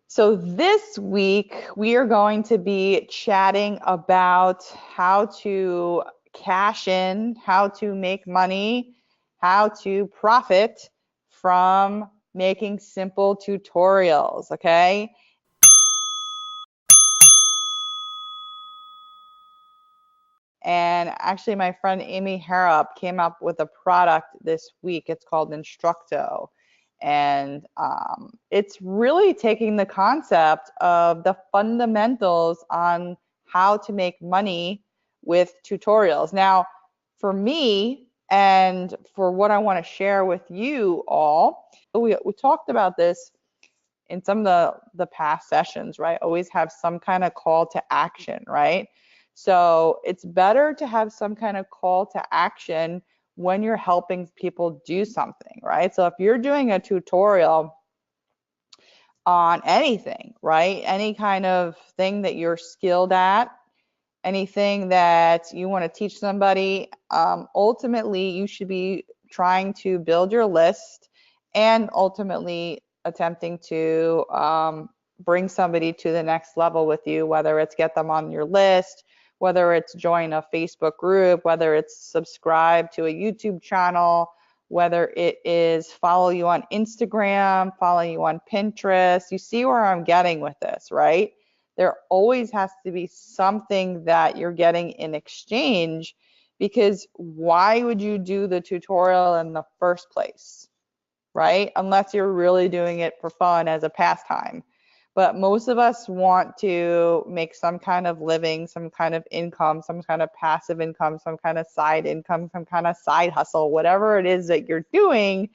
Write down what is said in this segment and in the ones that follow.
So this week we are going to be chatting about how to cash in, how to make money, how to profit from making simple tutorials, okay? And actually my friend Amy Harrop came up with a product this week. It's called Instructo. And it's really taking the concept of the fundamentals on how to make money with tutorials. Now, for me, and for what I want to share with you all, we talked about this in some of the past sessions, right? Always have some kind of call to action, right? So it's better to have some kind of call to action when you're helping people do something, right? So if you're doing a tutorial on anything, right? Any kind of thing that you're skilled at, anything that you want to teach somebody, ultimately you should be trying to build your list and ultimately attempting to bring somebody to the next level with you, whether it's get them on your list, whether it's join a Facebook group, whether it's subscribe to a YouTube channel, whether it is follow you on Instagram, follow you on Pinterest. You see where I'm getting with this, right? There always has to be something that you're getting in exchange, because why would you do the tutorial in the first place, right? Unless you're really doing it for fun as a pastime. But most of us want to make some kind of living, some kind of income, some kind of passive income, some kind of side income, some kind of side hustle, whatever it is that you're doing,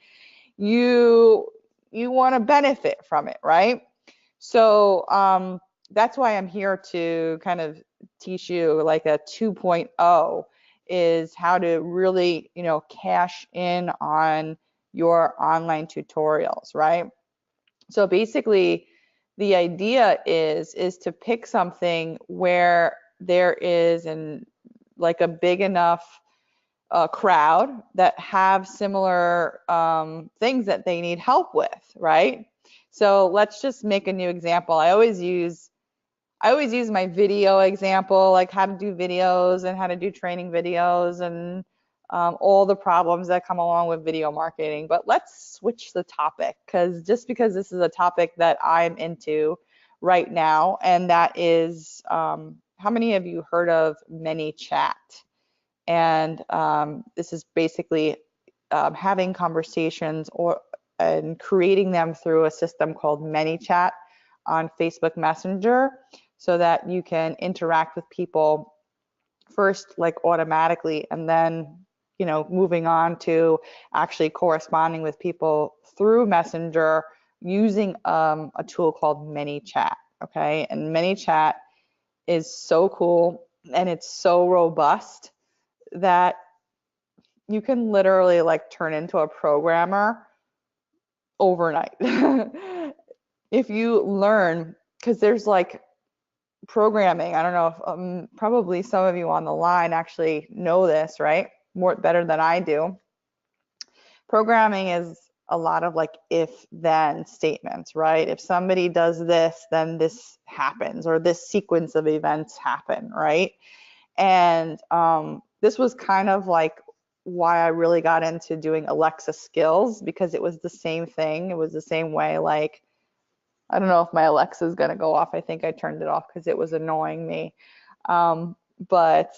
you want to benefit from it, right? So that's why I'm here to kind of teach you like a 2.0 is how to really, cash in on your online tutorials, right? So basically, the idea is to pick something where there is like a big enough crowd that have similar things that they need help with, right? So let's just make a new example. I always use my video example, like how to do videos and how to do training videos and all the problems that come along with video marketing. But let's switch the topic, because this is a topic that I'm into right now, and that is how many of you heard of ManyChat? And this is basically having conversations and creating them through a system called ManyChat on Facebook Messenger, so that you can interact with people first like automatically, and then moving on to actually corresponding with people through Messenger using a tool called ManyChat. Okay, and ManyChat is so cool and it's so robust that you can literally like turn into a programmer overnight. If you learn, because there's like programming, I don't know if probably some of you on the line actually know this, right? More better than I do. Programming is a lot of like if then statements, right? If somebody does this, then this happens, or this sequence of events happen, right? And this was kind of like why I really got into doing Alexa skills, because it was the same thing. It was the same way. Like, I don't know if my Alexa is going to go off. I think I turned it off because it was annoying me. But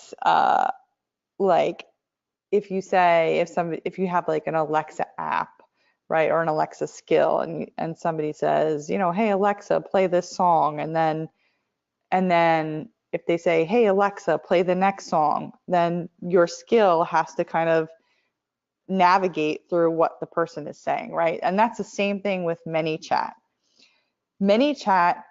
like if you have like an Alexa app, right, or an Alexa skill, and somebody says, hey Alexa, play this song, and then if they say, hey Alexa, play the next song, then your skill has to kind of navigate through what the person is saying, right? And that's the same thing with ManyChat. ManyChat,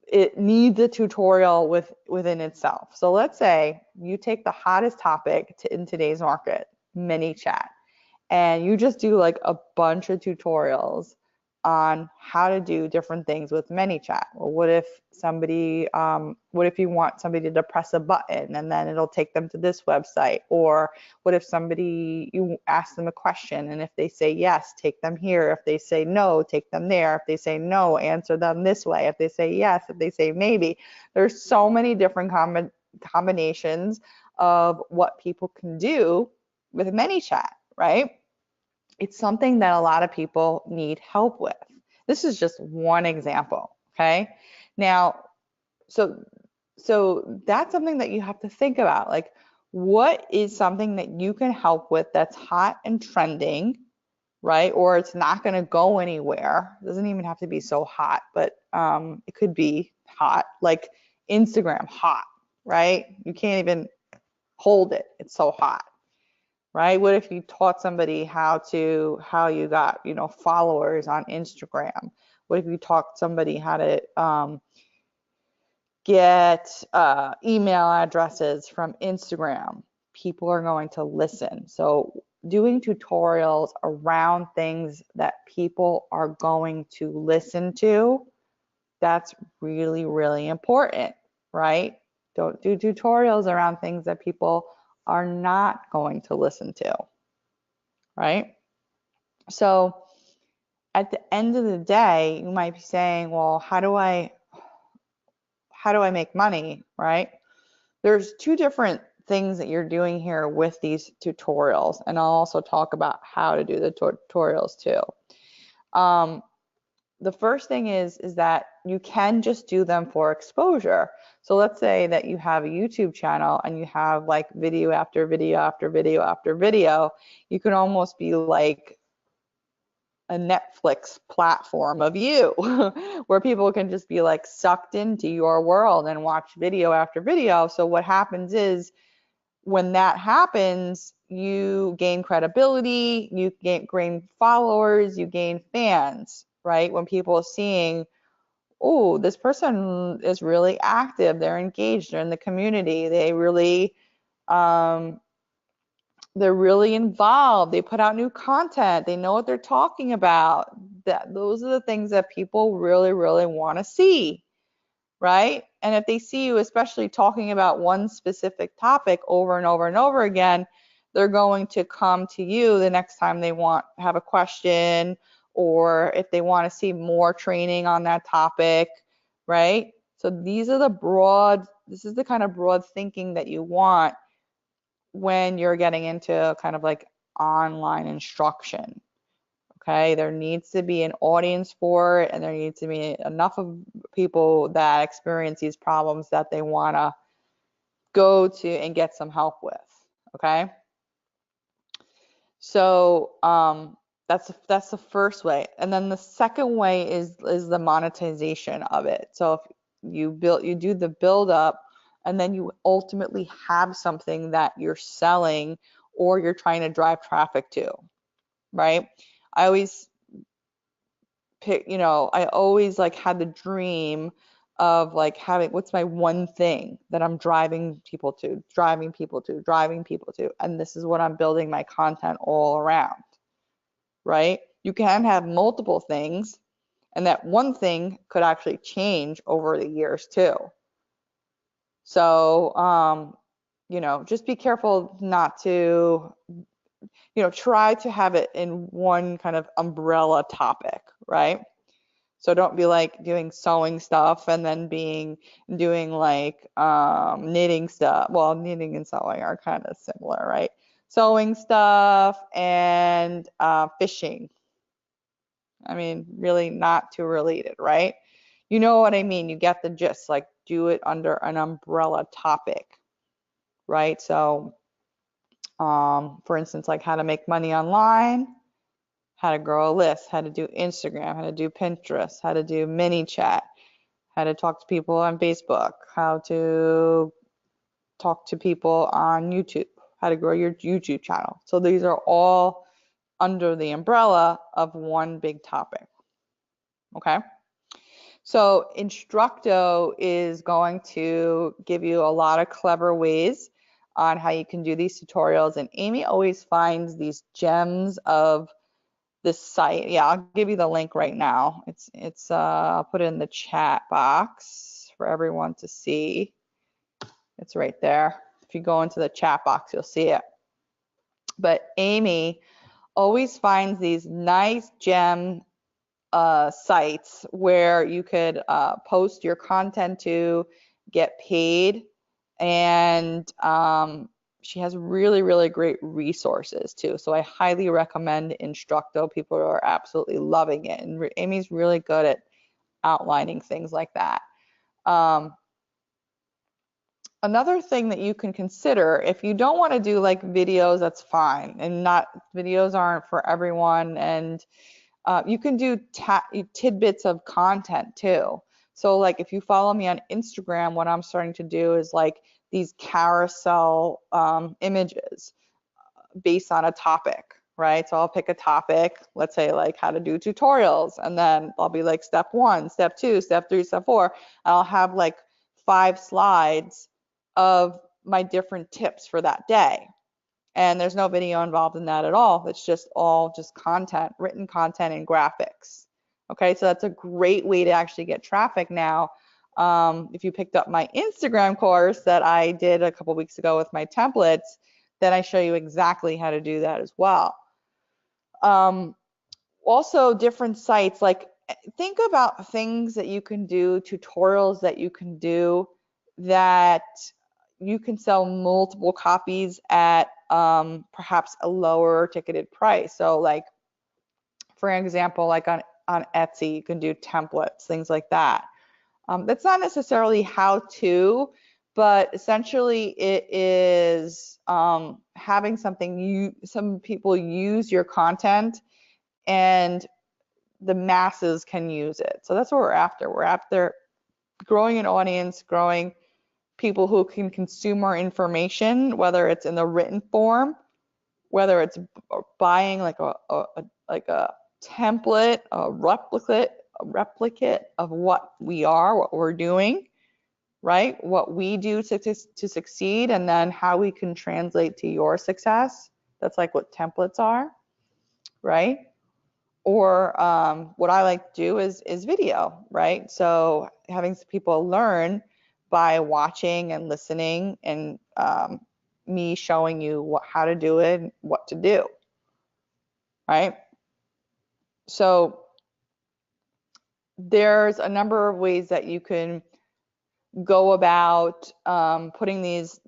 it needs a tutorial within itself. So let's say you take the hottest topic in today's market, ManyChat, and you just do like a bunch of tutorials on how to do different things with ManyChat. Well, what if what if you want somebody to press a button and then it'll take them to this website? Or what if you ask them a question and if they say yes, take them here. If they say no, take them there. If they say no, answer them this way. If they say yes, if they say maybe. There's so many different combinations of what people can do with ManyChat, right? It's something that a lot of people need help with. This is just one example, okay? Now, so that's something that you have to think about. Like, what is something that you can help with that's hot and trending, right? Or it's not going to go anywhere. It doesn't even have to be so hot, but it could be hot, like Instagram hot, right? You can't even hold it. It's so hot, right? What if you taught somebody how you got, followers on Instagram? What if you taught somebody how to get email addresses from Instagram? People are going to listen. So doing tutorials around things that people are going to listen to, that's really, really important, right? Don't do tutorials around things that people are not going to listen to, right? So at the end of the day, you might be saying, well, how do I make money, right? There's two different things that you're doing here with these tutorials, and I'll also talk about how to do the tutorials too. The first thing is that you can just do them for exposure. So let's say that you have a YouTube channel and you have like video after video after video after video. You can almost be like a Netflix platform of you where people can just be like sucked into your world and watch video after video. So what happens is when that happens, you gain credibility, you gain followers, you gain fans, right? When people are seeing, oh, this person is really active, they're engaged, they're in the community, they're really involved, they put out new content, they know what they're talking about. Those are the things that people really, really want to see, right? And if they see you especially talking about one specific topic over and over and over again, they're going to come to you the next time they have a question, or if they want to see more training on that topic, right? So this is the kind of broad thinking that you want when you're getting into kind of like online instruction. Okay, there needs to be an audience for it, and there needs to be enough of people that experience these problems that they want to go to and get some help with. Okay, so that's the first way, and then the second way is the monetization of it. So if you do the build up, and then you ultimately have something that you're selling or you're trying to drive traffic to, right? I always like had the dream of like what's my one thing that I'm driving people to, and this is what I'm building my content all around, right? You can have multiple things, and that one thing could actually change over the years too. So, just be careful not to, try to have it in one kind of umbrella topic, right? So don't be like doing sewing stuff and then doing like knitting stuff. Well, knitting and sewing are kind of similar, right? Sewing stuff and fishing. I mean, really not too related, right? You know what I mean? You get the gist. Like do it under an umbrella topic, right? So, for instance, like how to make money online, how to grow a list, how to do Instagram, how to do Pinterest, how to do ManyChat, how to talk to people on Facebook, how to talk to people on YouTube, how to grow your YouTube channel. So these are all under the umbrella of one big topic. Okay? So Instructo is going to give you a lot of clever ways on how you can do these tutorials, and Amy always finds these gems of this site. Yeah, I'll give you the link right now. I'll put it in the chat box for everyone to see. It's right there. If you go into the chat box, you'll see it. But Amy always finds these nice gem sites where you could post your content to, get paid, and she has really, really great resources too. So I highly recommend Instructo. People are absolutely loving it, and Amy's really good at outlining things like that. Another thing that you can consider, if you don't want to do like videos, that's fine, and not videos aren't for everyone, and you can do tidbits of content too. So like if you follow me on Instagram, what I'm starting to do is like these carousel images based on a topic, right? So I'll pick a topic, let's say like how to do tutorials, and then I'll be like step 1, step 2, step 3, step 4, and I'll have like 5 slides of my different tips for that day. And there's no video involved in that at all. It's just all just content, written content and graphics. Okay, so that's a great way to actually get traffic now. If you picked up my Instagram course that I did a couple weeks ago with my templates, then I show you exactly how to do that as well. Also different sites, like think about things that you can do, tutorials that you can do that you can sell multiple copies at perhaps a lower ticketed price. So like, for example, like on Etsy, you can do templates, things like that. That's not necessarily how to, but essentially it is having something some people use your content and the masses can use it. So that's what we're after. We're after growing an audience, growing people who can consume our information, whether it's in the written form, whether it's buying like a template, a replicate of what we are, what we're doing, right? What we do to succeed, and then how we can translate to your success. That's like what templates are, right? Or what I like to do is video, right? So having people learn by watching and listening, and me showing you how to do it, and what to do, right? So there's a number of ways that you can go about putting these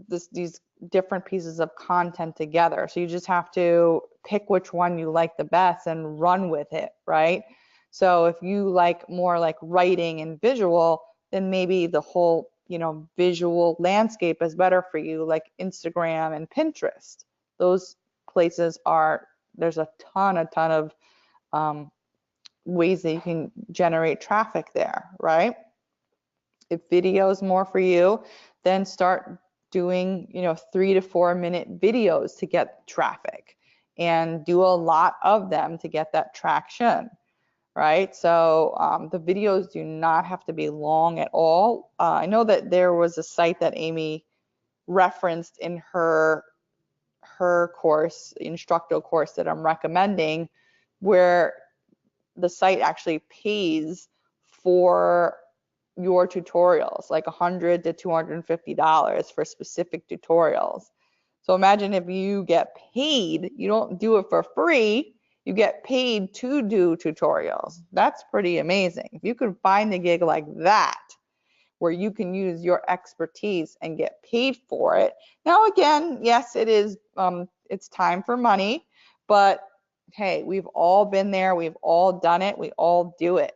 different pieces of content together. So you just have to pick which one you like the best and run with it, right? So if you like more like writing and visual, then maybe the whole, visual landscape is better for you, like Instagram and Pinterest. Those places there's a ton of ways that you can generate traffic there, right? If video is more for you, then start doing 3 to 4 minute videos to get traffic, and do a lot of them to get that traction, right? So the videos do not have to be long at all. I know that there was a site that Amy referenced in her course, Instructo course that I'm recommending, where the site actually pays for your tutorials, like $100 to $250 for specific tutorials. So imagine if you get paid, you don't do it for free, you get paid to do tutorials. That's pretty amazing. If you could find a gig like that, where you can use your expertise and get paid for it. Now again, yes, it is, it's time for money, but hey, we've all been there, we've all done it, we all do it.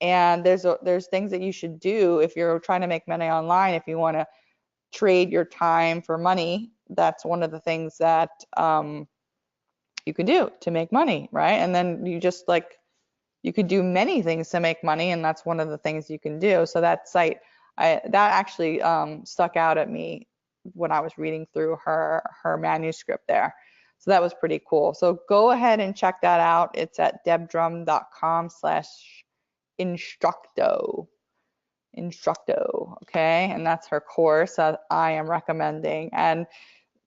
And there's things that you should do if you're trying to make money online. If you want to trade your time for money, that's one of the things that you can do to make money, right? And then you could do many things to make money, and that's one of the things you can do. So that site, that actually stuck out at me when I was reading through her manuscript there. So that was pretty cool. So go ahead and check that out. It's at debdrum.com/Instructo, okay? And that's her course that I am recommending. And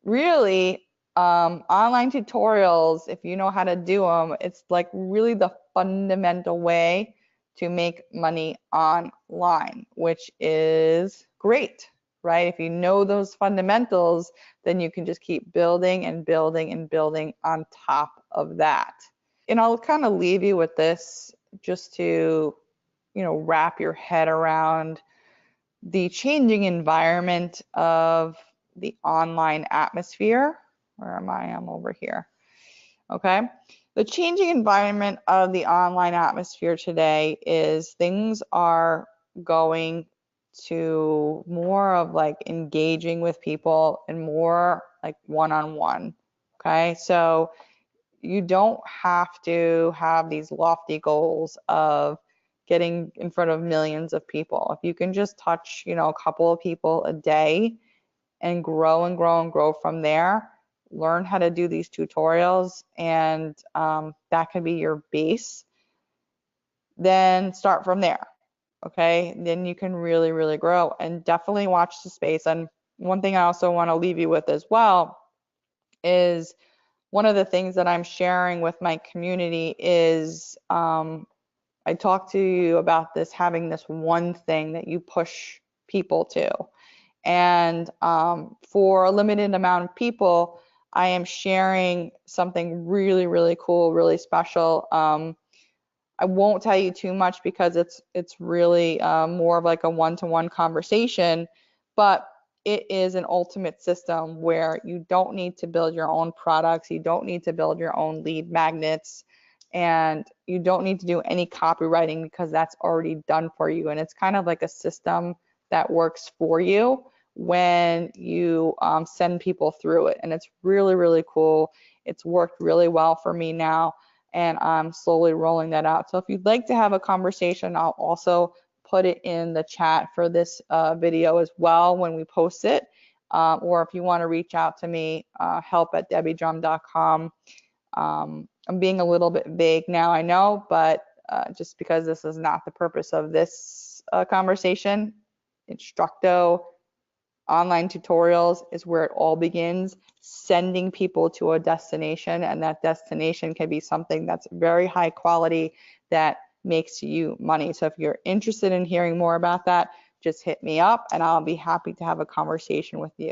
really, Online tutorials, if you know how to do them, it's like really the fundamental way to make money online, which is great, right? If you know those fundamentals, then you can just keep building and building and building on top of that. And I'll kind of leave you with this just to, wrap your head around the changing environment of the online atmosphere. Where am I? I'm over here. Okay. The changing environment of the online atmosphere today is things are going to more of like engaging with people and more like one-on-one. Okay. So you don't have to have these lofty goals of getting in front of millions of people. If you can just touch, a couple of people a day and grow and grow and grow from there, learn how to do these tutorials, and that can be your base, then start from there. Okay, then you can really, really grow, and definitely watch the space. And one thing I also want to leave you with as well is one of the things that I'm sharing with my community is I talked to you about this, having this one thing that you push people to. And for a limited amount of people, I am sharing something really, really cool, really special. I won't tell you too much because it's really more of like a one-to-one conversation, but it is an ultimate system where you don't need to build your own products, you don't need to build your own lead magnets, and you don't need to do any copywriting because that's already done for you. And it's kind of like a system that works for you when you send people through it. And it's really, really cool. It's worked really well for me now, and I'm slowly rolling that out. So if you'd like to have a conversation, I'll also put it in the chat for this video as well when we post it. Or if you want to reach out to me, help@debbiedrum.com. I'm being a little bit vague now, I know, but just because this is not the purpose of this conversation, Instructo online tutorials is where it all begins, sending people to a destination, and that destination can be something that's very high quality that makes you money. So if you're interested in hearing more about that, just hit me up and I'll be happy to have a conversation with you.